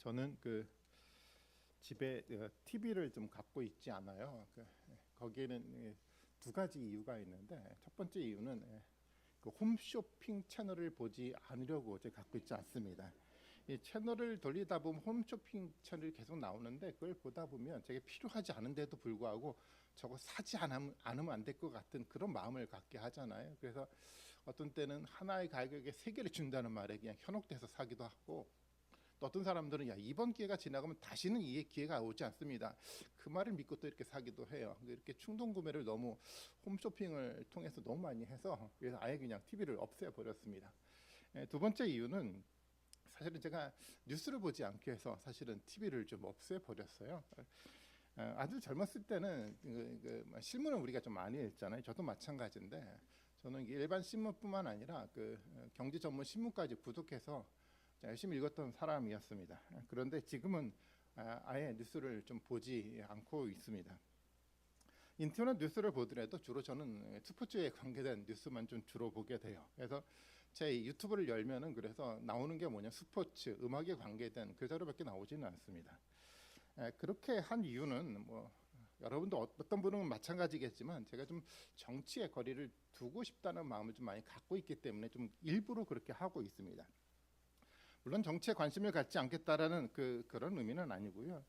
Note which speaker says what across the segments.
Speaker 1: 저는 그 집에 TV를 좀 갖고 있지 않아요. 거기에는 두 가지 이유가 있는데, 첫 번째 이유는 그 홈쇼핑 채널을 보지 않으려고 제가 갖고 있지 않습니다. 이 채널을 돌리다 보면 홈쇼핑 채널이 계속 나오는데, 그걸 보다 보면 제게 필요하지 않은데도 불구하고 저거 사지 않으면 안 될 것 같은 그런 마음을 갖게 하잖아요. 그래서 어떤 때는 하나의 가격에 세 개를 준다는 말에 그냥 현혹돼서 사기도 하고, 또 어떤 사람들은 야, 이번 기회가 지나가면 다시는 이 기회가 오지 않습니다, 그 말을 믿고 또 이렇게 사기도 해요. 이렇게 충동 구매를 너무 홈쇼핑을 통해서 너무 많이 해서, 그래서 아예 그냥 TV를 없애 버렸습니다. 두 번째 이유는, 사실은 제가 뉴스를 보지 않기 위해서 사실은 TV를 좀 없애 버렸어요. 아주 젊었을 때는 신문을 우리가 좀 많이 읽잖아요. 저도 마찬가지인데, 저는 일반 신문뿐만 아니라 경제 전문 신문까지 구독해서 열심히 읽었던 사람이었습니다. 그런데 지금은 아예 뉴스를 좀 보지 않고 있습니다. 인터넷 뉴스를 보더라도 주로 저는 스포츠에 관계된 뉴스만 좀 주로 보게 돼요. 그래서 제 유튜브를 열면은 그래서 나오는 게 뭐냐, 스포츠, 음악에 관계된 그 자료밖에 나오지는 않습니다. 그렇게 한 이유는 뭐 여러분도 어떤 분은 마찬가지겠지만, 제가 좀 정치에 거리를 두고 싶다는 마음을 좀 많이 갖고 있기 때문에 좀 일부러 그렇게 하고 있습니다. 물론 정치에 관심을 갖지 않겠다라는 그런 의미는 아니고요.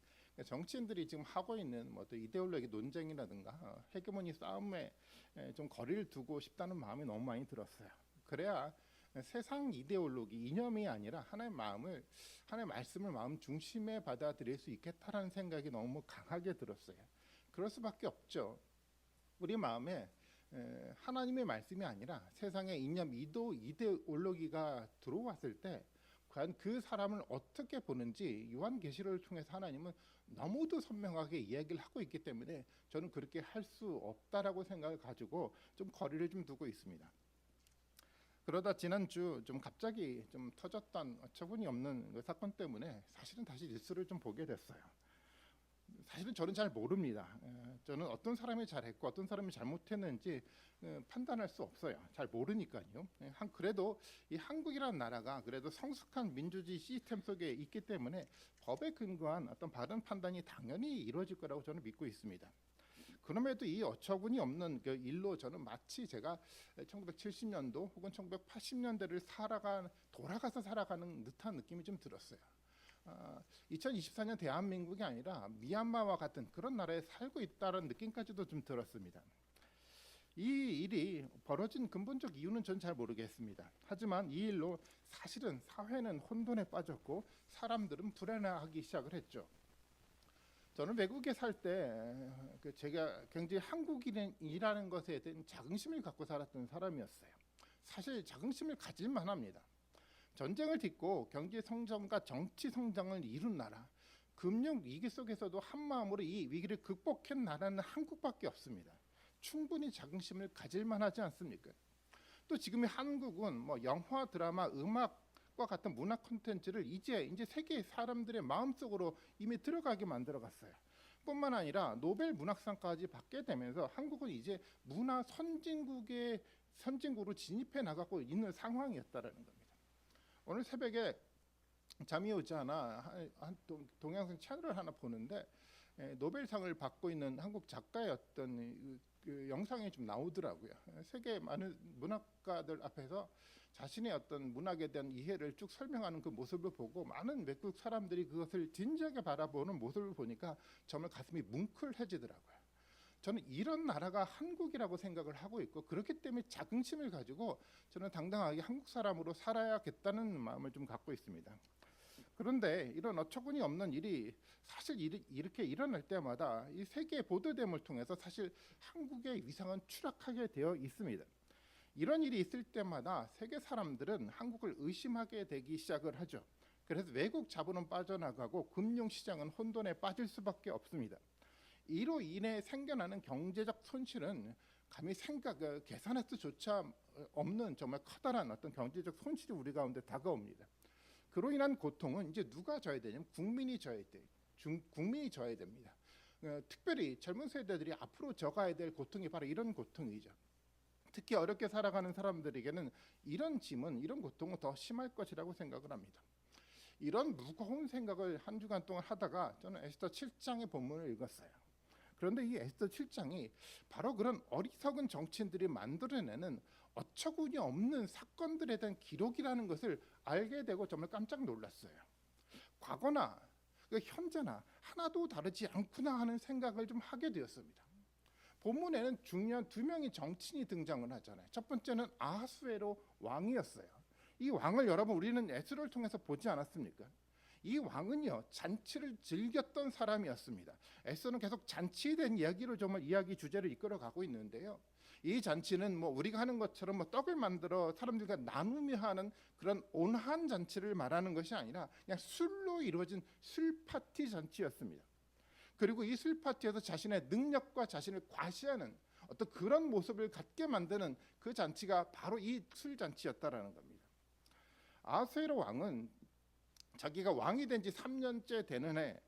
Speaker 1: 정치인들이 지금 하고 있는 뭐 또 이데올로기 논쟁이라든가 헤게모니 싸움에 좀 거리를 두고 싶다는 마음이 너무 많이 들었어요. 그래야 세상 이데올로기, 이념이 아니라 하나의 말씀을 마음 중심에 받아들일 수 있겠다라는 생각이 너무 강하게 들었어요. 그럴 수밖에 없죠. 우리 마음에 하나님의 말씀이 아니라 세상의 이념, 이데올로기가 들어왔을 때 과연 그 사람을 어떻게 보는지 요한계시록을 통해서 하나님은 너무도 선명하게 이야기를 하고 있기 때문에 저는 그렇게 할 수 없다라고 생각을 가지고 좀 거리를 좀 두고 있습니다. 그러다 지난주 좀 갑자기 좀 터졌던 어처구니 없는 그 사건 때문에 사실은 다시 뉴스를 좀 보게 됐어요. 사실은 저는 잘 모릅니다. 저는 어떤 사람이 잘했고 어떤 사람이 잘못했는지 판단할 수 없어요. 잘 모르니까요. 그래도 이 한국이라는 나라가 그래도 성숙한 민주주의 시스템 속에 있기 때문에 법에 근거한 어떤 바른 판단이 당연히 이루어질 거라고 저는 믿고 있습니다. 그럼에도 이 어처구니 없는 그 일로 저는 마치 제가 1970년도 혹은 1980년대를 돌아가서 살아가는 듯한 느낌이 좀 들었어요. 2024년 대한민국이 아니라 미얀마와 같은 그런 나라에 살고 있다는 느낌까지도 좀 들었습니다. 이 일이 벌어진 근본적 이유는 전 잘 모르겠습니다. 하지만 이 일로 사실은 사회는 혼돈에 빠졌고 사람들은 불안해하기 시작을 했죠. 저는 외국에 살 때 제가 굉장히 한국인이라는 것에 대한 자긍심을 갖고 살았던 사람이었어요. 사실 자긍심을 가질만 합니다. 전쟁을 딛고 경제 성장과 정치 성장을 이룬 나라, 금융 위기 속에서도 한마음으로 이 위기를 극복한 나라는 한국밖에 없습니다. 충분히 자긍심을 가질만 하지 않습니까? 또 지금의 한국은 뭐 영화, 드라마, 음악과 같은 문화 콘텐츠를 이제 세계 사람들의 마음속으로 이미 들어가게 만들어갔어요. 뿐만 아니라 노벨 문학상까지 받게 되면서 한국은 이제 문화 선진국으로 진입해 나가고 있는 상황이었다라는 겁니다. 오늘 새벽에 잠이 오지 않아 동영상 채널을 하나 보는데 노벨상을 받고 있는 한국 작가였던 그 영상이 좀 나오더라고요. 세계 많은 문학가들 앞에서 자신의 어떤 문학에 대한 이해를 쭉 설명하는 그 모습을 보고 많은 외국 사람들이 그것을 진지하게 바라보는 모습을 보니까 정말 가슴이 뭉클해지더라고요. 저는 이런 나라가 한국이라고 생각을 하고 있고, 그렇기 때문에 자긍심을 가지고 저는 당당하게 한국 사람으로 살아야겠다는 마음을 좀 갖고 있습니다. 그런데 이런 어처구니 없는 일이 사실 이렇게 일어날 때마다 이 세계 보도됨을 통해서 사실 한국의 위상은 추락하게 되어 있습니다. 이런 일이 있을 때마다 세계 사람들은 한국을 의심하게 되기 시작을 하죠. 그래서 외국 자본은 빠져나가고 금융시장은 혼돈에 빠질 수밖에 없습니다. 이로 인해 생겨나는 경제적 손실은 감히 계산할 수조차 없는 정말 커다란 어떤 경제적 손실이 우리 가운데 다가옵니다. 그로 인한 고통은 이제 누가 져야 되냐면 국민이 져야 됩니다. 특별히 젊은 세대들이 앞으로 져가야 될 고통이 바로 이런 고통이죠. 특히 어렵게 살아가는 사람들에게는 이런 짐은, 이런 고통은 더 심할 것이라고 생각을 합니다. 이런 무거운 생각을 한 주간 동안 하다가 저는 에스더 7장의 본문을 읽었어요. 그런데 이 에스더 7장이 바로 그런 어리석은 정치인들이 만들어내는 어처구니 없는 사건들에 대한 기록이라는 것을 알게 되고 정말 깜짝 놀랐어요. 과거나 현재나 하나도 다르지 않구나 하는 생각을 좀 하게 되었습니다. 본문에는 중요한 두 명의 정치인이 등장을 하잖아요. 첫 번째는 아하수에로 왕이었어요. 이 왕을 여러분 우리는 에스더를 통해서 보지 않았습니까? 이 왕은요 잔치를 즐겼던 사람이었습니다. 에스더는 계속 잔치에 대한 이야기로 정말 이야기 주제를 이끌어가고 있는데요. 이 잔치는 뭐 우리가 하는 것처럼 뭐 떡을 만들어 사람들과 나누며 하는 그런 온화한 잔치를 말하는 것이 아니라 그냥 술로 이루어진 술 파티 잔치였습니다. 그리고 이 술 파티에서 자신의 능력과 자신을 과시하는 어떤 그런 모습을 갖게 만드는 그 잔치가 바로 이 술 잔치였다라는 겁니다. 아하수에로 왕은 자기가 왕이 된 지 3년째 되는 해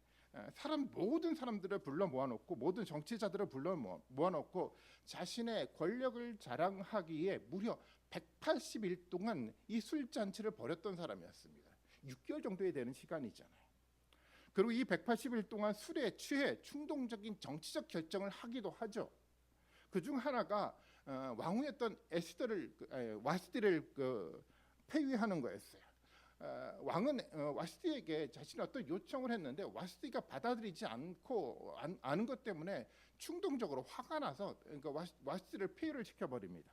Speaker 1: 모든 사람들을 불러 모아놓고 모든 정치자들을 불러 모아놓고 자신의 권력을 자랑하기에 무려 180일 동안 이 술잔치를 벌였던 사람이었습니다. 6개월 정도에 되는 시간이잖아요. 그리고 이 180일 동안 술에 취해 충동적인 정치적 결정을 하기도 하죠. 그중 하나가 왕후였던 와스디를 폐위하는 거였어요. 왕은 와스디에게 자신의 어떤 요청을 했는데 와스디가 받아들이지 않은 것 때문에 충동적으로 화가 나서 그러니까 와스디를 폐위를 시켜버립니다.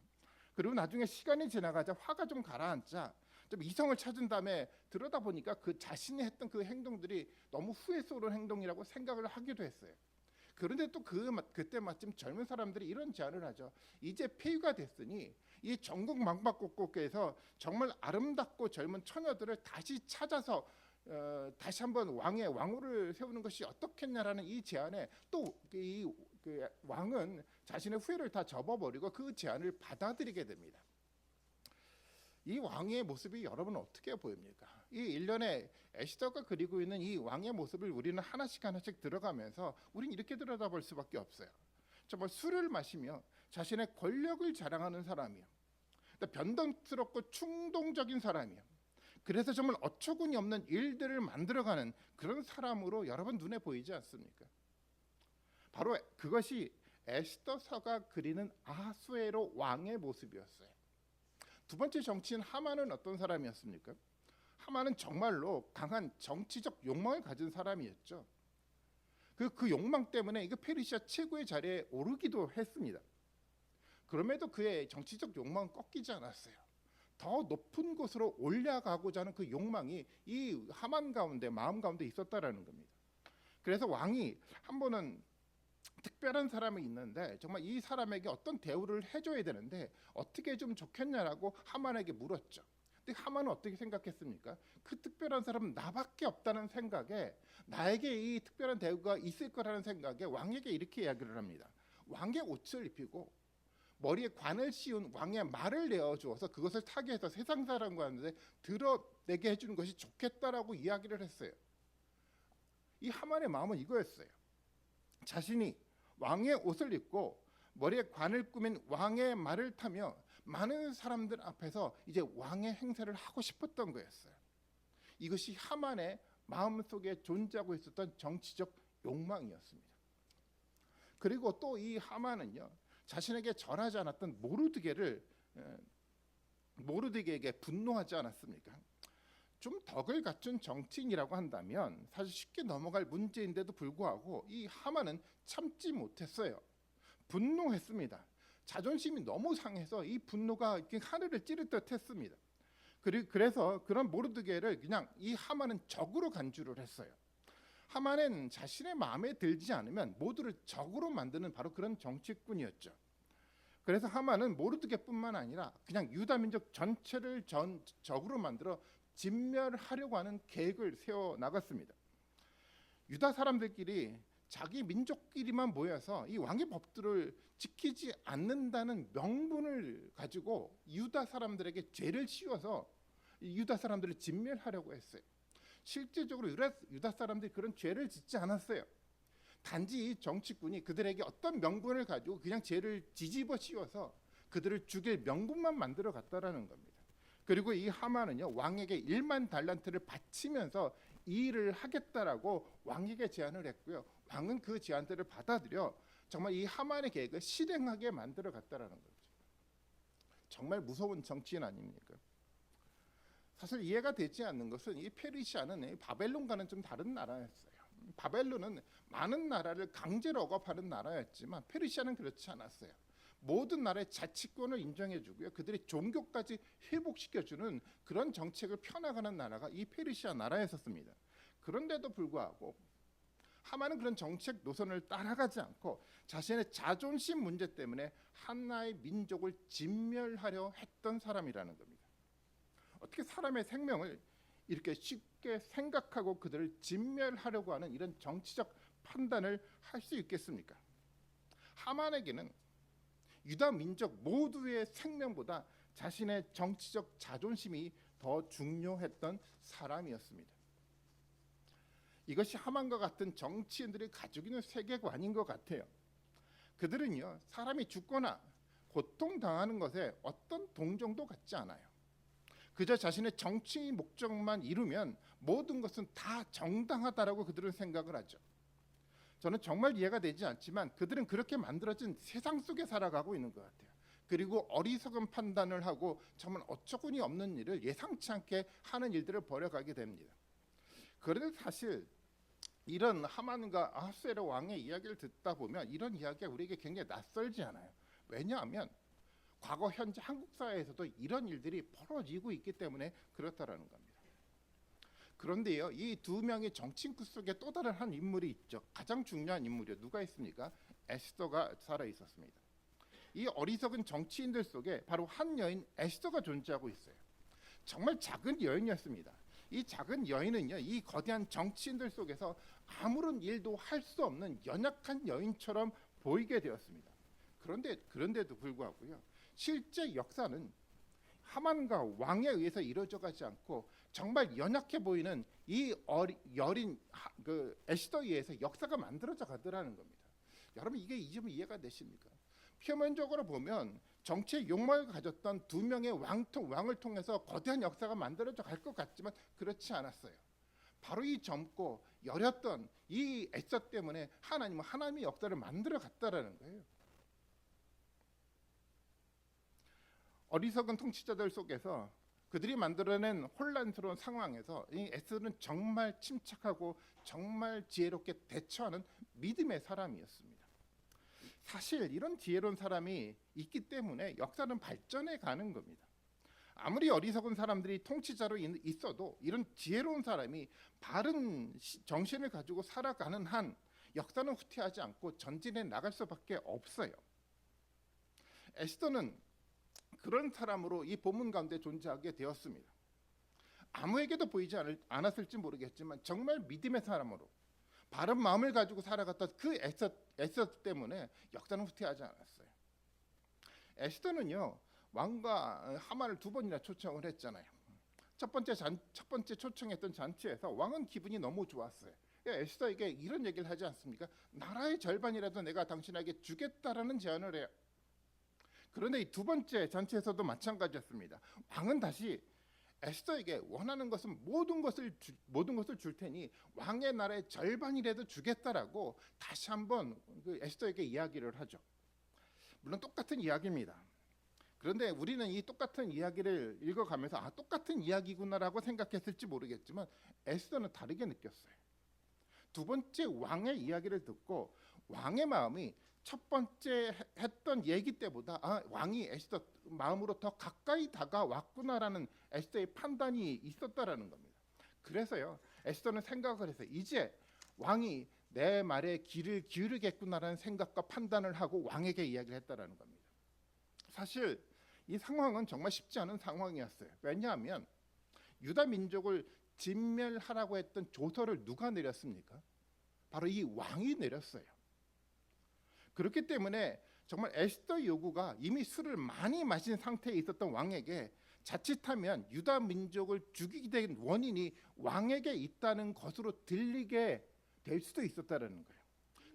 Speaker 1: 그리고 나중에 시간이 지나가자 화가 좀 가라앉자 좀 이성을 찾은 다음에 들여다보니까 그 자신이 했던 그 행동들이 너무 후회스러운 행동이라고 생각을 하기도 했어요. 그런데 또 그때 마침 젊은 사람들이 이런 제안을 하죠. 이제 폐위가 됐으니 이 전국 망박국국에서 정말 아름답고 젊은 처녀들을 다시 찾아서 다시 한번 왕후를 세우는 것이 어떻겠냐라는 이 제안에 또 그 왕은 자신의 후회를 다 접어버리고 그 제안을 받아들이게 됩니다. 이 왕의 모습이 여러분은 어떻게 보입니까? 이 일련의 에스더가 그리고 있는 이 왕의 모습을 우리는 하나씩 들어가면서 우리는 이렇게 들여다볼 수밖에 없어요. 정말 술을 마시며 자신의 권력을 자랑하는 사람이요, 변덕스럽고 충동적인 사람이요, 그래서 정말 어처구니 없는 일들을 만들어가는 그런 사람으로 여러분 눈에 보이지 않습니까? 바로 그것이 에스더서가 그리는 아하수에로 왕의 모습이었어요. 두 번째 정치인 하만은 어떤 사람이었습니까? 하만은 정말로 강한 정치적 욕망을 가진 사람이었죠. 그 욕망 때문에 이거 페르시아 최고의 자리에 오르기도 했습니다. 그럼에도 그의 정치적 욕망은 꺾이지 않았어요. 더 높은 곳으로 올라가고자 하는 그 욕망이 이 하만 가운데 마음 가운데 있었다라는 겁니다. 그래서 왕이 한 번은 특별한 사람이 있는데 정말 이 사람에게 어떤 대우를 해줘야 되는데 어떻게 해주면 좋겠냐라고 하만에게 물었죠. 근데 하만은 어떻게 생각했습니까? 그 특별한 사람은 나밖에 없다는 생각에 나에게 이 특별한 대우가 있을 거라는 생각에 왕에게 이렇게 이야기를 합니다. 왕의 옷을 입히고 머리에 관을 씌운 왕의 말을 내어주어서 그것을 타게 해서 세상 사람과 하는데 들어내게 해주는 것이 좋겠다라고 이야기를 했어요. 이 하만의 마음은 이거였어요. 자신이 왕의 옷을 입고 머리에 관을 꾸민 왕의 말을 타며 많은 사람들 앞에서 이제 왕의 행세를 하고 싶었던 거였어요. 이것이 하만의 마음속에 존재하고 있었던 정치적 욕망이었습니다. 그리고 또 이 하만은요, 자신에게 절하지 않았던 모르드게에게 분노하지 않았습니까? 좀 덕을 갖춘 정치인이라고 한다면 사실 쉽게 넘어갈 문제인데도 불구하고 이 하만은 참지 못했어요. 분노했습니다. 자존심이 너무 상해서 이 분노가 하늘을 찌를 듯했습니다. 그래서 그런 모르드게를 그냥 이 하만은 적으로 간주를 했어요. 하만은 자신의 마음에 들지 않으면 모두를 적으로 만드는 바로 그런 정치꾼이었죠. 그래서 하만은 모르드게뿐만 아니라 그냥 유다 민족 전체를 적으로 만들어 진멸하려고 하는 계획을 세워 나갔습니다. 유다 사람들끼리 자기 민족끼리만 모여서 이 왕의 법들을 지키지 않는다는 명분을 가지고 유다 사람들에게 죄를 씌워서 유다 사람들을 진멸하려고 했어요. 실제적으로 유다 사람들이 그런 죄를 짓지 않았어요. 단지 이 정치꾼이 그들에게 어떤 명분을 가지고 그냥 죄를 뒤집어 씌워서 그들을 죽일 명분만 만들어 갔다라는 겁니다. 그리고 이 하만은요 왕에게 1만 달란트를 바치면서 이 일을 하겠다라고 왕에게 제안을 했고요. 왕은 그 제안들을 받아들여 정말 이 하만의 계획을 실행하게 만들어 갔다라는 거죠. 정말 무서운 정치인 아닙니까? 사실 이해가 되지 않는 것은 이 페르시아는 바벨론과는 좀 다른 나라였어요. 바벨론은 많은 나라를 강제로 억압하는 나라였지만 페르시아는 그렇지 않았어요. 모든 나라의 자치권을 인정해주고요. 그들의 종교까지 회복시켜주는 그런 정책을 펴나가는 나라가 이 페르시아 나라였었습니다. 그런데도 불구하고 하만은 그런 정책 노선을 따라가지 않고 자신의 자존심 문제 때문에 하나의 민족을 진멸하려 했던 사람이라는 겁니다. 어떻게 사람의 생명을 이렇게 쉽게 생각하고 그들을 진멸하려고 하는 이런 정치적 판단을 할 수 있겠습니까? 하만에게는 유다 민족 모두의 생명보다 자신의 정치적 자존심이 더 중요했던 사람이었습니다. 이것이 하만과 같은 정치인들이 가지고 있는 세계관인 것 같아요. 그들은요 사람이 죽거나 고통당하는 것에 어떤 동정도 갖지 않아요. 그저 자신의 정치 목적만 이루면 모든 것은 다 정당하다라고 그들은 생각을 하죠. 저는 정말 이해가 되지 않지만 그들은 그렇게 만들어진 세상 속에 살아가고 있는 것 같아요. 그리고 어리석은 판단을 하고 정말 어처구니 없는 일을 예상치 않게 하는 일들을 벌여가게 됩니다. 그런데 사실 이런 하만과 아하수에로 왕의 이야기를 듣다 보면 이런 이야기가 우리에게 굉장히 낯설지 않아요. 왜냐하면 과거 현재 한국 사회에서도 이런 일들이 벌어지고 있기 때문에 그렇다라는 겁니다. 그런데요, 이 두 명의 정치인 속에 또 다른 한 인물이 있죠. 가장 중요한 인물이요. 누가 있습니까? 에스더가 살아 있었습니다. 이 어리석은 정치인들 속에 바로 한 여인 에스더가 존재하고 있어요. 정말 작은 여인이었습니다. 이 작은 여인은요, 이 거대한 정치인들 속에서 아무런 일도 할 수 없는 연약한 여인처럼 보이게 되었습니다. 그런데도 불구하고요, 실제 역사는 하만과 왕에 의해서 이루어져가지 않고 정말 연약해 보이는 이 여린 그 에스더에 의해서 역사가 만들어져 가더라는 겁니다. 여러분 이게 이 점이 이해가 되십니까? 표면적으로 보면 정치의 욕망을 가졌던 두 명의 왕을 통해서 거대한 역사가 만들어져 갈 것 같지만 그렇지 않았어요. 바로 이 젊고 여렸던 이 에스더 때문에 하나님의 역사를 만들어 갔다라는 거예요. 어리석은 통치자들 속에서 그들이 만들어낸 혼란스러운 상황에서 이 에스더는 정말 침착하고 정말 지혜롭게 대처하는 믿음의 사람이었습니다. 사실 이런 지혜로운 사람이 있기 때문에 역사는 발전해 가는 겁니다. 아무리 어리석은 사람들이 통치자로 있어도 이런 지혜로운 사람이 바른 정신을 가지고 살아가는 한 역사는 후퇴하지 않고 전진해 나갈 수밖에 없어요. 에스더는 그런 사람으로 이 본문 가운데 존재하게 되었습니다. 아무에게도 보이지 않았을지 모르겠지만 정말 믿음의 사람으로 바른 마음을 가지고 살아갔던 그 에스더 때문에 역사는 후퇴하지 않았어요. 에스더는요 왕과 하만을 두 번이나 초청을 했잖아요. 첫 번째 초청했던 잔치에서 왕은 기분이 너무 좋았어요. 에스더에게 이런 얘기를 하지 않습니까? 나라의 절반이라도 내가 당신에게 주겠다라는 제안을 해요. 그런데 이 두 번째 잔치에서도 마찬가지였습니다. 왕은 다시 에스더에게 원하는 것은 모든 것을 줄 테니 왕의 나라의 절반이라도 주겠다라고 다시 한번 그 에스더에게 이야기를 하죠. 물론 똑같은 이야기입니다. 그런데 우리는 이 똑같은 이야기를 읽어가면서 똑같은 이야기구나라고 생각했을지 모르겠지만 에스더는 다르게 느꼈어요. 두 번째 왕의 이야기를 듣고 왕의 마음이 첫 번째 했던 얘기 때보다 왕이 에스더 마음으로 더 가까이 다가왔구나라는 에스더의 판단이 있었다라는 겁니다. 그래서요 에스더는 생각을 해서 이제 왕이 내 말에 귀를 기울이겠구나라는 생각과 판단을 하고 왕에게 이야기를 했다라는 겁니다. 사실 이 상황은 정말 쉽지 않은 상황이었어요. 왜냐하면 유다 민족을 진멸하라고 했던 조서를 누가 내렸습니까? 바로 이 왕이 내렸어요. 그렇기 때문에 정말 에스더 요구가 이미 술을 많이 마신 상태에 있었던 왕에게 자칫하면 유다 민족을 죽이게 된 원인이 왕에게 있다는 것으로 들리게 될 수도 있었다는 거예요.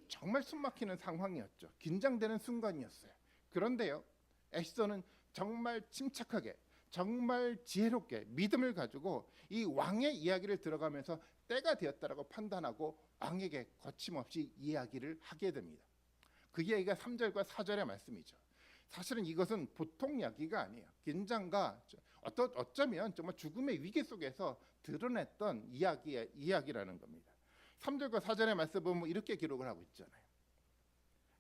Speaker 1: 정말 숨막히는 상황이었죠. 긴장되는 순간이었어요. 그런데요 에스더는 정말 침착하게 정말 지혜롭게 믿음을 가지고 이 왕의 이야기를 들어가면서 때가 되었다라고 판단하고 왕에게 거침없이 이야기를 하게 됩니다. 그 이야기가 3절과 4절의 말씀이죠. 사실은 이것은 보통 이야기가 아니에요. 긴장과 어쩌면 정말 죽음의 위기 속에서 드러냈던 이야기라는 겁니다. 3절과 4절의 말씀 보면 이렇게 기록을 하고 있잖아요.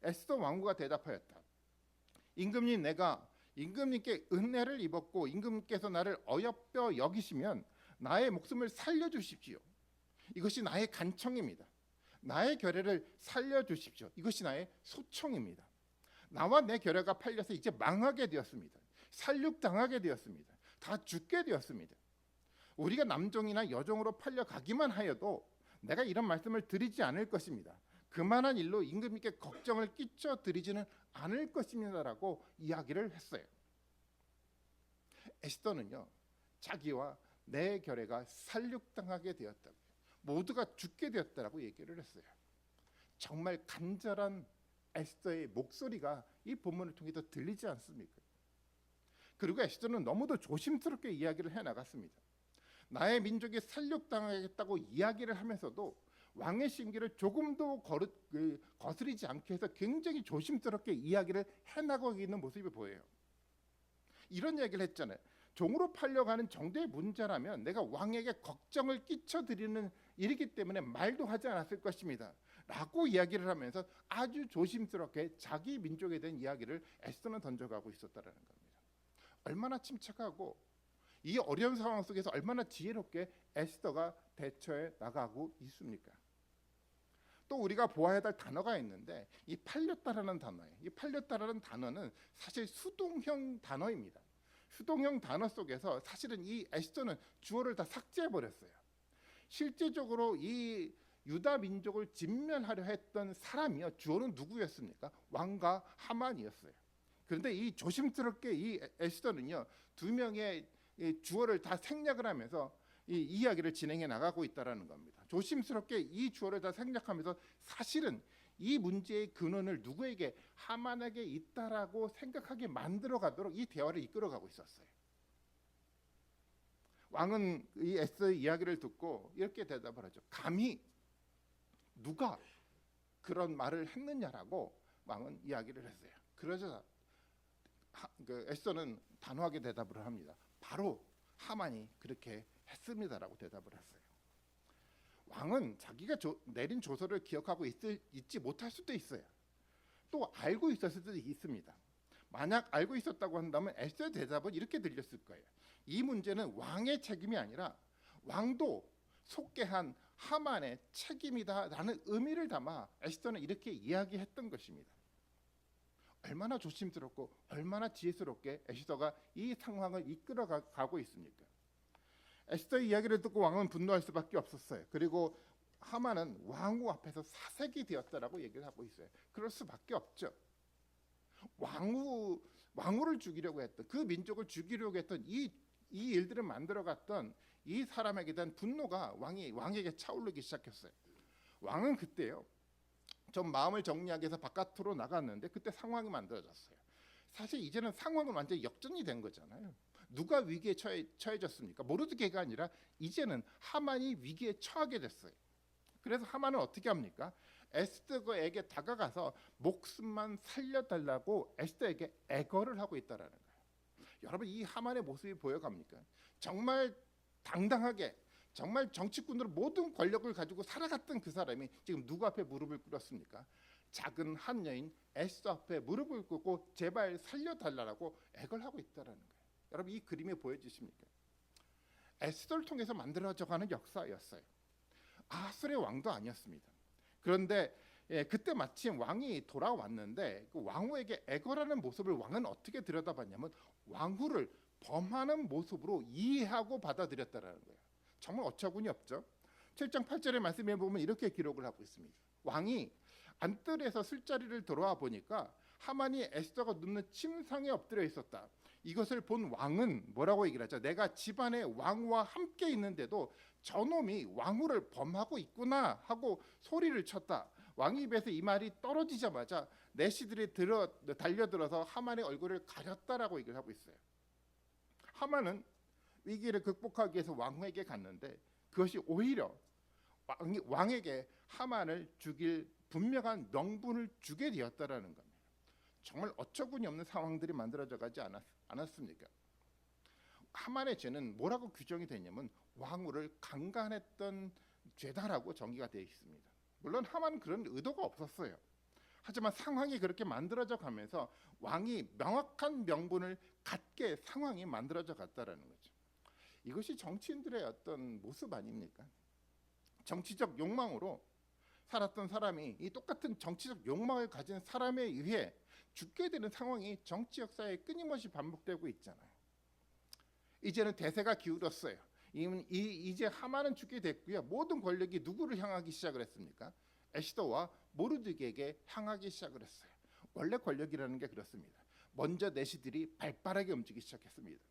Speaker 1: 에스더 왕후가 대답하였다. 임금님, 내가 임금님께 은혜를 입었고 임금님께서 나를 어여뻐 여기시면 나의 목숨을 살려주십시오. 이것이 나의 간청입니다. 나의 결례를 살려주십시오. 이것이 나의 소청입니다. 나와 내 결례가 팔려서 이제 망하게 되었습니다. 살육당하게 되었습니다. 다 죽게 되었습니다. 우리가 남종이나 여종으로 팔려가기만 하여도 내가 이런 말씀을 드리지 않을 것입니다. 그만한 일로 임금님께 걱정을 끼쳐 드리지는 않을 것입니다라고 이야기를 했어요. 에스더는요, 자기와 내 결례가 살육당하게 되었다고, 모두가 죽게 되었다라고 얘기를 했어요. 정말 간절한 에스더의 목소리가 이 본문을 통해서 들리지 않습니까? 그리고 에스더는 너무도 조심스럽게 이야기를 해나갔습니다. 나의 민족이 살육당하겠다고 이야기를 하면서도 왕의 심기를 조금도 거스리지 않게 해서 굉장히 조심스럽게 이야기를 해나가고 있는 모습이 보여요. 이런 얘기를 했잖아요. 종으로 팔려가는 정도의 문제라면 내가 왕에게 걱정을 끼쳐드리는 일이기 때문에 말도 하지 않았을 것입니다 라고 이야기를 하면서 아주 조심스럽게 자기 민족에 대한 이야기를 에스더는 던져가고 있었다는 겁니다. 얼마나 침착하고 이 어려운 상황 속에서 얼마나 지혜롭게 에스더가 대처해 나가고 있습니까? 또 우리가 보아야 할 단어가 있는데 이 팔렸다라는 단어예요. 이 팔렸다라는 단어는 사실 수동형 단어입니다. 수동형 단어 속에서 사실은 이 에스더는 주어를 다 삭제해 버렸어요. 실제적으로 이 유다 민족을 진멸하려 했던 사람이요, 주어는 누구였습니까? 왕과 하만이었어요. 그런데 이 조심스럽게 이 에스더는요, 두 명의 주어를 다 생략을 하면서 이 이야기를 진행해 나가고 있다라는 겁니다. 조심스럽게 이 주어를 다 생략하면서 사실은 이 문제의 근원을 누구에게, 하만에게 있다라고 생각하게 만들어 가도록 이 대화를 이끌어가고 있었어요. 왕은 이 에스더의 이야기를 듣고 이렇게 대답을 하죠. 감히 누가 그런 말을 했느냐라고 왕은 이야기를 했어요. 그러자 에스더는 단호하게 대답을 합니다. 바로 하만이 그렇게 했습니다라고 대답을 했어요. 왕은 자기가 내린 조서를 기억하고 있지 못할 수도 있어요. 또 알고 있었을 수도 있습니다. 만약 알고 있었다고 한다면 에스더의 대답은 이렇게 들렸을 거예요. 이 문제는 왕의 책임이 아니라 왕도 속게 한 하만의 책임이다라는 의미를 담아 에스더는 이렇게 이야기했던 것입니다. 얼마나 조심스럽고 얼마나 지혜스럽게 에스더가 이 상황을 이끌어가고 있습니까? 에스더의 이야기를 듣고 왕은 분노할 수밖에 없었어요. 그리고 하만은 왕후 앞에서 사색이 되었다라고 얘기를 하고 있어요. 그럴 수밖에 없죠. 왕후를 죽이려고 했던, 그 민족을 죽이려고 했던 이 일들을 만들어갔던 이 사람에게 대한 분노가 왕에게 차오르기 시작했어요. 왕은 그때요, 좀 마음을 정리하기 위해서 바깥으로 나갔는데 그때 상황이 만들어졌어요. 사실 이제는 상황은 완전히 역전이 된 거잖아요. 누가 위기에 처해졌습니까? 모르드게가 아니라 이제는 하만이 위기에 처하게 됐어요. 그래서 하만은 어떻게 합니까? 에스더에게 다가가서 목숨만 살려달라고 에스더에게 애걸을 하고 있다라는 거예요. 여러분, 이 하만의 모습이 보여갑니까? 정말 당당하게, 정말 정치꾼으로 모든 권력을 가지고 살아갔던 그 사람이 지금 누구 앞에 무릎을 꿇었습니까? 작은 한 여인 에스더 앞에 무릎을 꿇고 제발 살려달라고 애걸하고 있다라는 거예요. 여러분, 이 그림이 보여지십니까? 에스더를 통해서 만들어져가는 역사였어요. 아하술의 왕도 아니었습니다. 그런데 그때 마침 왕이 돌아왔는데 그 왕후에게 애걸하는 모습을 왕은 어떻게 들여다봤냐면 왕후를 범하는 모습으로 이해하고 받아들였다라는 거예요. 정말 어처구니 없죠. 7장 8절의 말씀에 보면 이렇게 기록을 하고 있습니다. 왕이 안뜰에서 술자리를 돌아와 보니까 하만이 에스더가 눕는 침상에 엎드려 있었다. 이것을 본 왕은 뭐라고 얘기를 하죠? 내가 집안에 왕후와 함께 있는데도 저놈이 왕후를 범하고 있구나 하고 소리를 쳤다. 왕의 입에서 이 말이 떨어지자마자 내시들이 달려들어서 하만의 얼굴을 가렸다라고 얘기를 하고 있어요. 하만은 위기를 극복하기 위해서 왕에게 갔는데 그것이 오히려 왕에게 하만을 죽일 분명한 명분을 주게 되었다라는 겁니다. 정말 어처구니 없는 상황들이 만들어져 가지 않았습니까? 하만의 죄는 뭐라고 규정이 되냐면 왕후를 강간했던 죄다라고 정의가 되어 있습니다. 물론 하만은 그런 의도가 없었어요. 하지만 상황이 그렇게 만들어져 가면서 왕이 명확한 명분을 갖게 상황이 만들어져 갔다라는 거죠. 이것이 정치인들의 어떤 모습 아닙니까? 정치적 욕망으로 살았던 사람이 이 똑같은 정치적 욕망을 가진 사람에 의해 죽게 되는 상황이 정치 역사에 끊임없이 반복되고 있잖아요. 이제는 대세가 기울었어요. 이제 하만은 죽게 됐고요. 모든 권력이 누구를 향하기 시작을 했습니까? 에스더와 모르드게에게 향하기 시작을 했어요. 원래 권력이라는 게 그렇습니다. 먼저 내시들이 발빠르게 움직이기 시작했습니다.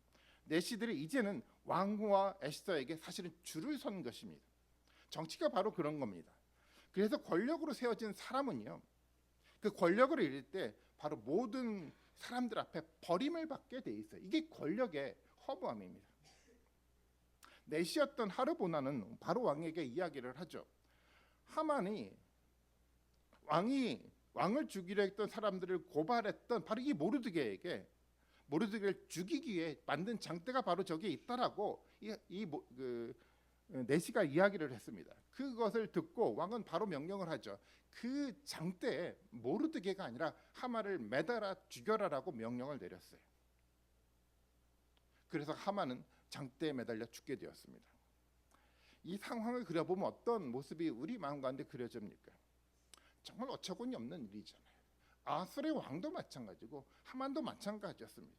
Speaker 1: 내시들이 이제는 왕후와 에스더에게 사실은 줄을 선 것입니다. 정치가 바로 그런 겁니다. 그래서 권력으로 세워진 사람은요, 그 권력을 잃을 때 바로 모든 사람들 앞에 버림을 받게 돼 있어요. 이게 권력의 허무함입니다. 내시였던 하르보나는 바로 왕에게 이야기를 하죠. 하만이 왕을 죽이려 했던 사람들을 고발했던 바로 이 모르드게를 죽이기 위해 만든 장대가 바로 저기에 있다라고 내시가 이야기를 했습니다. 그것을 듣고 왕은 바로 명령을 하죠. 그 장대에 모르드게가 아니라 하만을 매달아 죽여라라고 명령을 내렸어요. 그래서 하만은 장대에 매달려 죽게 되었습니다. 이 상황을 그려보면 어떤 모습이 우리 마음 가운데 그려집니까? 정말 어처구니 없는 일이잖아요. 아술의 왕도 마찬가지고 하만도 마찬가지였습니다.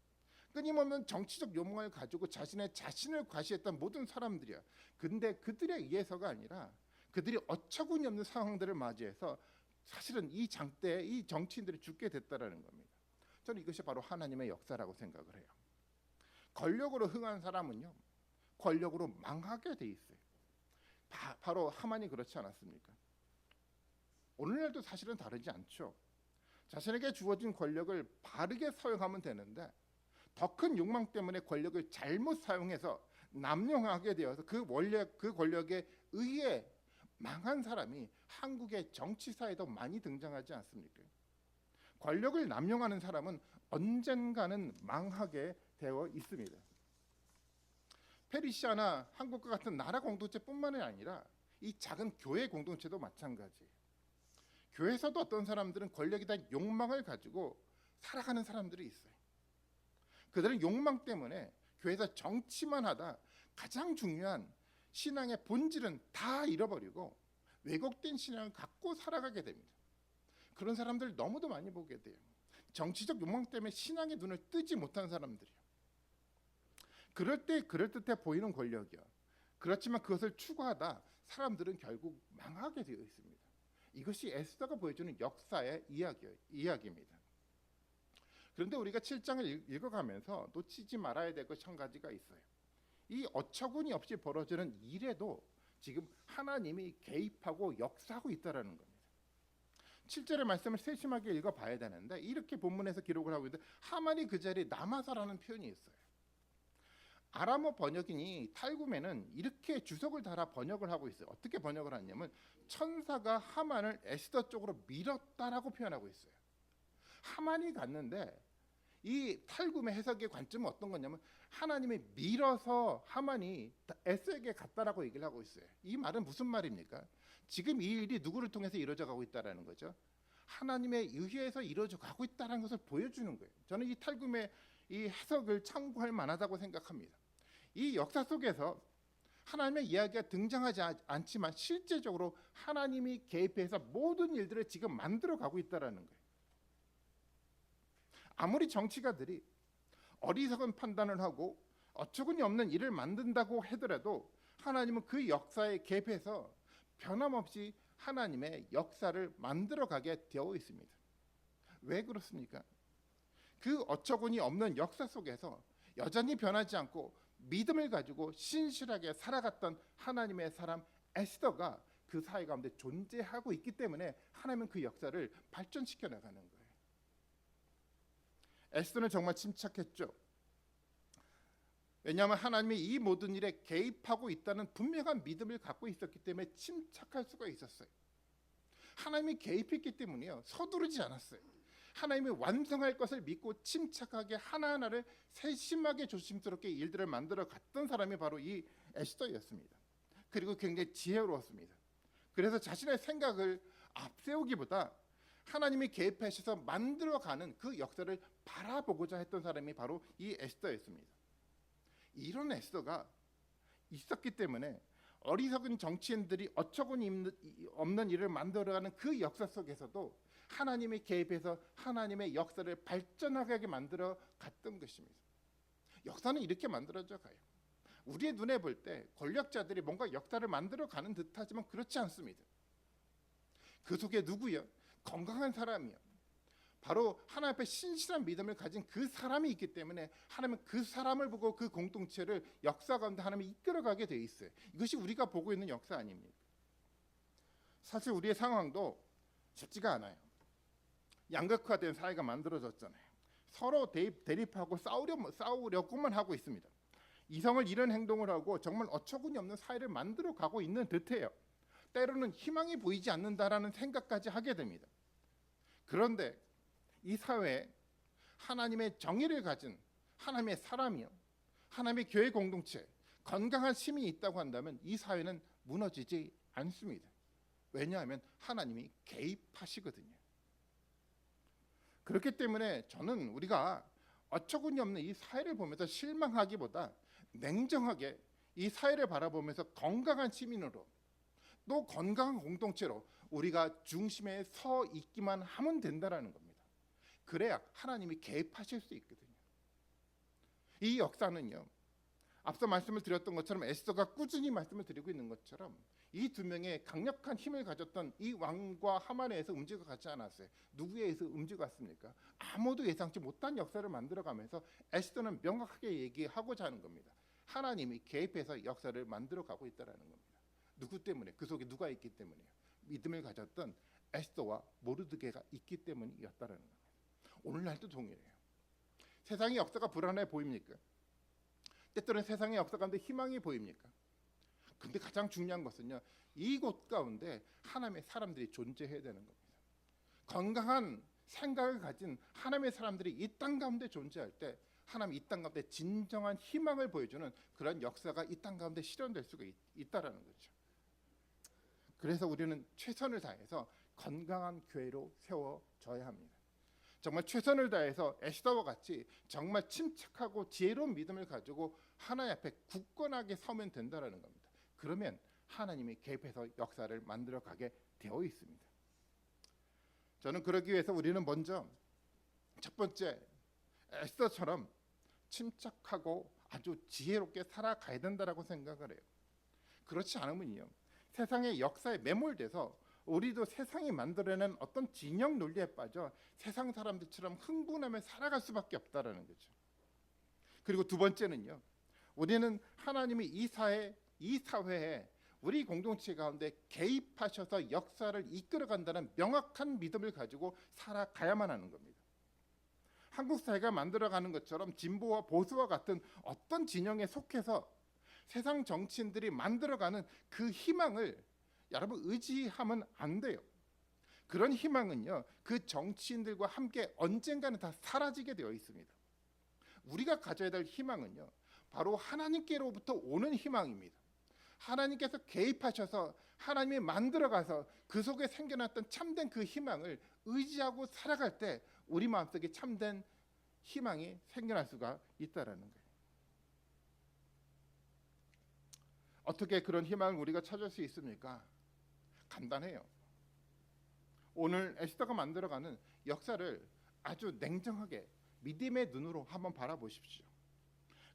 Speaker 1: 끊임없는 정치적 욕망을 가지고 자신을 과시했던 모든 사람들이야. 근데 그들에 의해서가 아니라 그들이 어처구니 없는 상황들을 맞이해서 사실은 이 장대에 이 정치인들이 죽게 됐다라는 겁니다. 저는 이것이 바로 하나님의 역사라고 생각을 해요. 권력으로 흥한 사람은요, 권력으로 망하게 돼 있어요. 바로 하만이 그렇지 않았습니까? 오늘날도 사실은 다르지 않죠. 자신에게 주어진 권력을 바르게 사용하면 되는데 더 큰 욕망 때문에 권력을 잘못 사용해서 남용하게 되어서 그 권력에 의해 망한 사람이 한국의 정치사에도 많이 등장하지 않습니까? 권력을 남용하는 사람은 언젠가는 망하게 되어 있습니다. 페르시아나 한국과 같은 나라 공동체뿐만이 아니라 이 작은 교회 공동체도 마찬가지예요. 교회에서도 어떤 사람들은 권력에 대한 욕망을 가지고 살아가는 사람들이 있어요. 그들은 욕망 때문에 교회에서 정치만 하다 가장 중요한 신앙의 본질은 다 잃어버리고 왜곡된 신앙을 갖고 살아가게 됩니다. 그런 사람들 너무도 많이 보게 돼요. 정치적 욕망 때문에 신앙의 눈을 뜨지 못한 사람들이요. 그럴 때 그럴듯해 보이는 권력이요. 그렇지만 그것을 추구하다 사람들은 결국 망하게 되어 있습니다. 이것이 에스더가 보여주는 역사의 이야기입니다. 그런데 우리가 7장을 읽어가면서 놓치지 말아야 될 것 한 가지가 있어요. 이 어처구니 없이 벌어지는 일에도 지금 하나님이 개입하고 역사하고 있다라는 겁니다. 7절의 말씀을 세심하게 읽어봐야 되는데 이렇게 본문에서 기록을 하고 있는데 하만이 그 자리에 남아서라는 표현이 있어요. 아람어 번역인이 탈구메는 이렇게 주석을 달아 번역을 하고 있어요. 어떻게 번역을 하냐면 천사가 하만을 에스더 쪽으로 밀었다라고 표현하고 있어요. 하만이 갔는데 이 탈구메 해석의 관점은 어떤 거냐면 하나님이 밀어서 하만이 에스더에게 갔다라고 얘기를 하고 있어요. 이 말은 무슨 말입니까? 지금 이 일이 누구를 통해서 이루어져 가고 있다라는 거죠. 하나님의 의회에서 이루어져 가고 있다는 것을 보여주는 거예요. 저는 이 탈구메 이 해석을 참고할 만하다고 생각합니다. 이 역사 속에서 하나님의 이야기가 등장하지 않지만 실제적으로 하나님이 개입해서 모든 일들을 지금 만들어 가고 있다는 거예요. 아무리 정치가들이 어리석은 판단을 하고 어처구니 없는 일을 만든다고 하더라도 하나님은 그 역사에 개입해서 변함없이 하나님의 역사를 만들어가게 되어 있습니다. 왜 그렇습니까? 그 어처구니 없는 역사 속에서 여전히 변하지 않고 믿음을 가지고 신실하게 살아갔던 하나님의 사람 에스더가 그 사회 가운데 존재하고 있기 때문에 하나님은 그 역사를 발전시켜 나가는 거예요. 에스더는 정말 침착했죠. 왜냐하면 하나님이 이 모든 일에 개입하고 있다는 분명한 믿음을 갖고 있었기 때문에 침착할 수가 있었어요. 하나님이 개입했기 때문이요, 서두르지 않았어요. 하나님이 완성할 것을 믿고 침착하게 하나하나를 세심하게 조심스럽게 일들을 만들어 갔던 사람이 바로 이 에스더였습니다. 그리고 굉장히 지혜로웠습니다. 그래서 자신의 생각을 앞세우기보다 하나님이 개입하셔서 만들어가는 그 역사를 바라보고자 했던 사람이 바로 이 에스더였습니다. 이런 에스더가 있었기 때문에 어리석은 정치인들이 어처구니 없는 일을 만들어가는 그 역사 속에서도 하나님이 개입해서 하나님의 역사를 발전하게 만들어 갔던 것입니다. 역사는 이렇게 만들어져 가요. 우리의 눈에 볼 때 권력자들이 뭔가 역사를 만들어 가는 듯하지만 그렇지 않습니다. 그 속에 누구요? 건강한 사람이요, 바로 하나님 앞에 신실한 믿음을 가진 그 사람이 있기 때문에 하나님은 그 사람을 보고 그 공동체를 역사 가운데 하나님이 이끌어가게 돼 있어요. 이것이 우리가 보고 있는 역사 아닙니까? 사실 우리의 상황도 쉽지가 않아요. 양극화된 사회가 만들어졌잖아요. 서로 대립하고 싸우려고만 하고 있습니다. 이성을 잃은 행동을 하고 정말 어처구니 없는 사회를 만들어 가고 있는 듯해요. 때로는 희망이 보이지 않는다라는 생각까지 하게 됩니다. 그런데 이 사회에 하나님의 정의를 가진 하나님의 사람이요, 하나님의 교회 공동체, 건강한 시민이 있다고 한다면 이 사회는 무너지지 않습니다. 왜냐하면 하나님이 개입하시거든요. 그렇기 때문에 저는 우리가 어처구니 없는 이 사회를 보면서 실망하기보다 냉정하게 이 사회를 바라보면서 건강한 시민으로 또 건강한 공동체로 우리가 중심에 서 있기만 하면 된다라는 겁니다. 그래야 하나님이 개입하실 수 있거든요. 이 역사는요, 앞서 말씀을 드렸던 것처럼 에스더가 꾸준히 말씀을 드리고 있는 것처럼 이 두 명의 강력한 힘을 가졌던 이 왕과 하만에 의해서 움직여가지 않았어요. 누구에 의해서 움직였습니까? 아무도 예상치 못한 역사를 만들어가면서 에스더는 명확하게 얘기하고자 하는 겁니다. 하나님이 개입해서 역사를 만들어가고 있다는 겁니다. 누구 때문에? 그 속에 누가 있기 때문에요? 믿음을 가졌던 에스더와 모르드게가 있기 때문이었다는 겁니다. 오늘날도 동일해요. 세상의 역사가 불안해 보입니까? 때때로는 세상의 역사 가운데 희망이 보입니까? 근데 가장 중요한 것은요, 이곳 가운데 하나님의 사람들이 존재해야 되는 겁니다. 건강한 생각을 가진 하나님의 사람들이 이 땅 가운데 존재할 때 하나님 이 땅 가운데 진정한 희망을 보여주는 그런 역사가 이 땅 가운데 실현될 수가 있다라는 거죠. 그래서 우리는 최선을 다해서 건강한 교회로 세워져야 합니다. 정말 최선을 다해서 에스더와 같이 정말 침착하고 지혜로운 믿음을 가지고 하나님 앞에 굳건하게 서면 된다라는 겁니다. 그러면 하나님이 개입해서 역사를 만들어가게 되어 있습니다. 저는 그러기 위해서 우리는 먼저 첫 번째 에스더처럼 침착하고 아주 지혜롭게 살아가야 된다라고 생각을 해요. 그렇지 않으면요, 세상의 역사에 매몰돼서 우리도 세상이 만들어낸 어떤 진영 논리에 빠져 세상 사람들처럼 흥분하며 살아갈 수밖에 없다라는 거죠. 그리고 두 번째는요, 우리는 하나님이 이 사회에 우리 공동체 가운데 개입하셔서 역사를 이끌어간다는 명확한 믿음을 가지고 살아가야만 하는 겁니다. 한국 사회가 만들어가는 것처럼 진보와 보수와 같은 어떤 진영에 속해서 세상 정치인들이 만들어가는 그 희망을 여러분 의지하면 안 돼요. 그런 희망은요, 그 정치인들과 함께 언젠가는 다 사라지게 되어 있습니다. 우리가 가져야 될 희망은요, 바로 하나님께로부터 오는 희망입니다. 하나님께서 개입하셔서 하나님이 만들어가서 그 속에 생겨났던 참된 그 희망을 의지하고 살아갈 때 우리 마음속에 참된 희망이 생겨날 수가 있다라는 거예요. 어떻게 그런 희망을 우리가 찾을 수 있습니까? 간단해요. 오늘 에스더가 만들어가는 역사를 아주 냉정하게 믿음의 눈으로 한번 바라보십시오.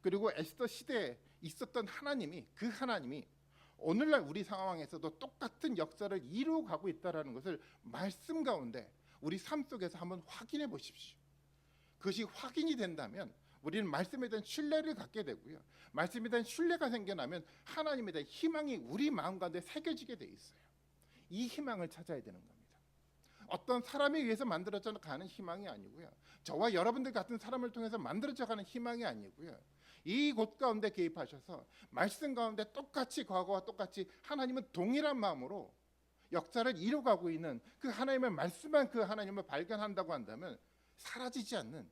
Speaker 1: 그리고 에스더 시대에 있었던 하나님이, 그 하나님이 오늘날 우리 상황에서도 똑같은 역사를 이루어가고 있다는 것을 말씀 가운데 우리 삶 속에서 한번 확인해 보십시오. 그것이 확인이 된다면 우리는 말씀에 대한 신뢰를 갖게 되고요, 말씀에 대한 신뢰가 생겨나면 하나님에 대한 희망이 우리 마음 가운데 새겨지게 돼 있어요. 이 희망을 찾아야 되는 겁니다. 어떤 사람에 의해서 만들어져 가는 희망이 아니고요, 저와 여러분들 같은 사람을 통해서 만들어져 가는 희망이 아니고요, 이곳 가운데 개입하셔서 말씀 가운데 똑같이 과거와 똑같이 하나님은 동일한 마음으로 역사를 이루어가고 있는 그 하나님의 말씀만 그 하나님을 발견한다고 한다면 사라지지 않는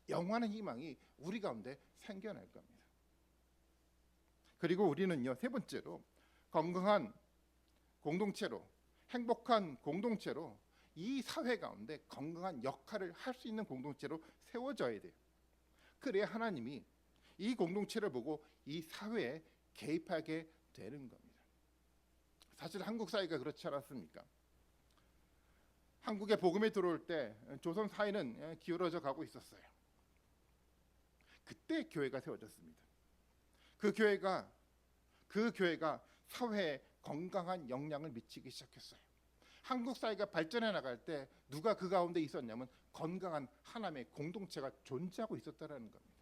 Speaker 1: 영원한 희망이 우리 가운데 생겨날 겁니다. 그리고 우리는요, 세 번째로 건강한 공동체로, 행복한 공동체로, 이 사회 가운데 건강한 역할을 할 수 있는 공동체로 세워져야 돼요. 그래야 하나님이 이 공동체를 보고 이 사회에 개입하게 되는 겁니다. 사실 한국 사회가 그렇지 않았습니까? 한국에 복음이 들어올 때 조선 사회는 기울어져 가고 있었어요. 그때 교회가 세워졌습니다. 그 교회가 사회에 건강한 영향을 미치기 시작했어요. 한국 사회가 발전해 나갈 때 누가 그 가운데 있었냐면 건강한 하나님의 공동체가 존재하고 있었다라는 겁니다.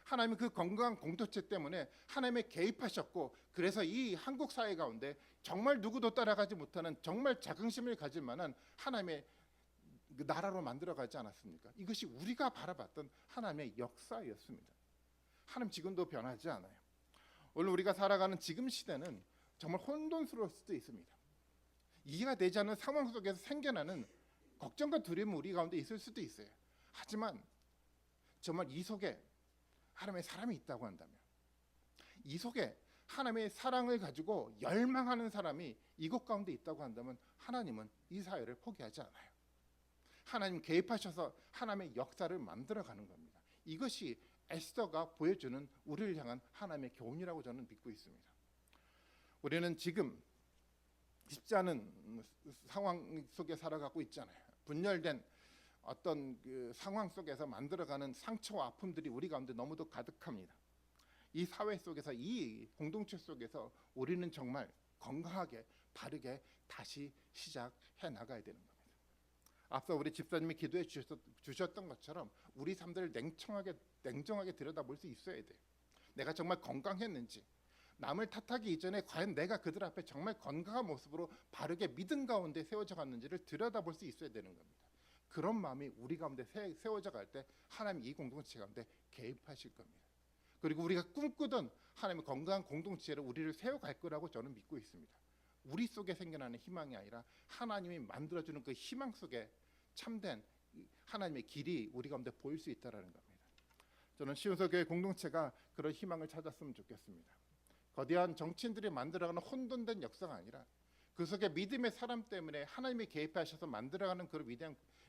Speaker 1: 하나님은 그 건강한 공동체 때문에 하나님의 개입하셨고, 그래서 이 한국 사회 가운데 정말 누구도 따라가지 못하는 정말 자긍심을 가질 만한 하나님의 나라로 만들어가지 않았습니까? 이것이 우리가 바라봤던 하나님의 역사였습니다. 하나님 지금도 변하지 않아요. 오늘 우리가 살아가는 지금 시대는 정말 혼돈스러울 수도 있습니다. 이해가 되지 않는 상황 속에서 생겨나는 걱정과 두려움이 우리 가운데 있을 수도 있어요. 하지만 정말 이 속에 하나님의 사람이 있다고 한다면, 이 속에 하나님의 사랑을 가지고 열망하는 사람이 이곳 가운데 있다고 한다면 하나님은 이 사회를 포기하지 않아요. 하나님 개입하셔서 하나님의 역사를 만들어가는 겁니다. 이것이 에스더가 보여주는 우리를 향한 하나님의 교훈이라고 저는 믿고 있습니다. 우리는 지금 쉽지 않은 상황 속에 살아가고 있잖아요. 분열된 어떤 그 상황 속에서 만들어가는 상처와 아픔들이 우리 가운데 너무도 가득합니다. 이 사회 속에서, 이 공동체 속에서 우리는 정말 건강하게 바르게 다시 시작해 나가야 되는 겁니다. 앞서 우리 집사님이 기도해 주셨던 것처럼 우리 삶들을 냉정하게 들여다볼 수 있어야 돼요. 내가 정말 건강했는지, 남을 탓하기 이전에 과연 내가 그들 앞에 정말 건강한 모습으로 바르게 믿음 가운데 세워져 갔는지를 들여다볼 수 있어야 되는 겁니다. 그런 마음이 우리 가운데 세워져 갈 때 하나님 이 공동체 가운데 개입하실 겁니다. 그리고 우리가 꿈꾸던 하나님의 건강한 공동체를 우리를 세워갈 거라고 저는 믿고 있습니다. 우리 속에 생겨나는 희망이 아니라 하나님이 만들어주는 그 희망 속에 참된 하나님의 길이 우리 가운데 보일 수 있다는 겁니다. 저는 시온서교회 공동체가 그런 희망을 찾았으면 좋겠습니다. 거대한 정치인들이 만들어가는 혼돈된 역사가 아니라 그 속에 믿음의 사람 때문에 하나님이 개입하셔서 만들어가는 그런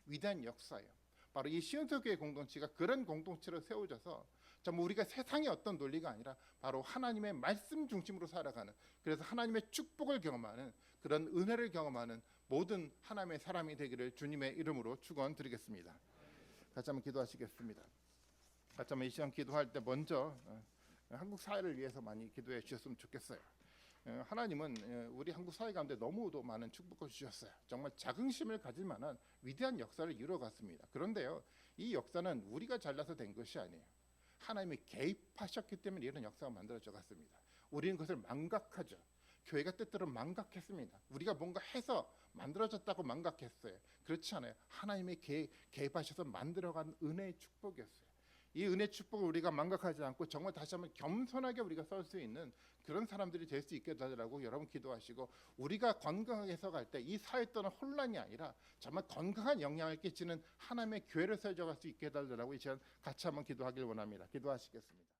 Speaker 1: 위대한 역사예요. 바로 이 시온서교회 공동체가 그런 공동체로 세워져서 정말 우리가 세상의 어떤 논리가 아니라 바로 하나님의 말씀 중심으로 살아가는, 그래서 하나님의 축복을 경험하는, 그런 은혜를 경험하는 모든 하나님의 사람이 되기를 주님의 이름으로 축원드리겠습니다. 같이 한번 기도하시겠습니다. 같이 한번 이 시간 기도할 때 먼저 한국 사회를 위해서 많이 기도해 주셨으면 좋겠어요. 하나님은 우리 한국 사회 가운데 너무도 많은 축복을 주셨어요. 정말 자긍심을 가질 만한 위대한 역사를 이루어갔습니다. 그런데요, 이 역사는 우리가 잘나서 된 것이 아니에요. 하나님이 개입하셨기 때문에 이런 역사가 만들어져 갔습니다. 우리는 그것을 망각하죠. 교회가 때때로 망각했습니다. 우리가 뭔가 해서 만들어졌다고 망각했어요. 그렇지 않아요. 하나님이 개입하셔서 만들어간 은혜의 축복이었어요. 이 은혜 축복을 우리가 망각하지 않고 정말 다시 한번 겸손하게 우리가 설 수 있는 그런 사람들이 될 수 있게 되라고 여러분 기도하시고, 우리가 건강하게 서갈 때 이 사회 또는 혼란이 아니라 정말 건강한 영향을 끼치는 하나님의 교회를 세워갈 수 있게 해달라고 이 시간 같이 한번 기도하길 원합니다. 기도하시겠습니다.